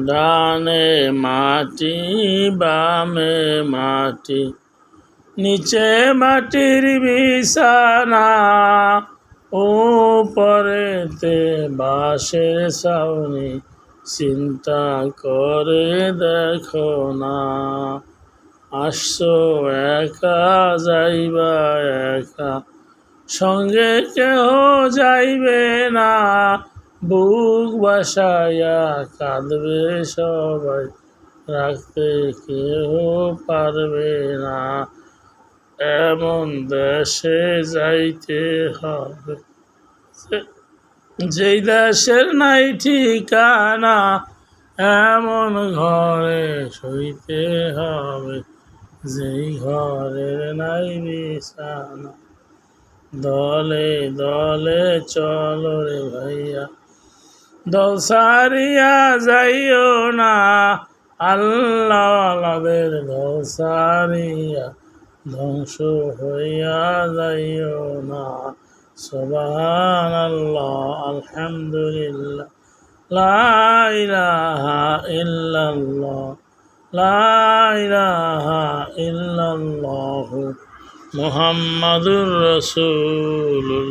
ডানে মাটি বামে মাটি, নিচে মাটির বিছানা, উপরেতে বাঁশের ছাউনি, চিন্তা করে দেখো না। আসছো একা যাইবা একা, সঙ্গে কেহ যাইবে না। বুক বাসাইয়া কাঁদবে সবাই, রাখতে কেহ পারবে না। এমন দেশে যাইতে হবে যেই দেশের নাই ঠিকানা, এমন ঘরে শুইতে হবে যেই ঘরের নাই বিছানা। দলে দলে চলো রে ভাইয়া, দল সারিয়া যাইও না। আল্লাহওয়ালাদের দল সারিয়া ধ্বংস হইয়া যাইও না। সুবহানাল্লাহ, আলহামদুলিল্লাহ, লা ইলাহা ইল্লাল্লাহ, লা ইলাহা ইল্লাল্লাহু মুহাম্মাদুর রাসূলুল্লাহ।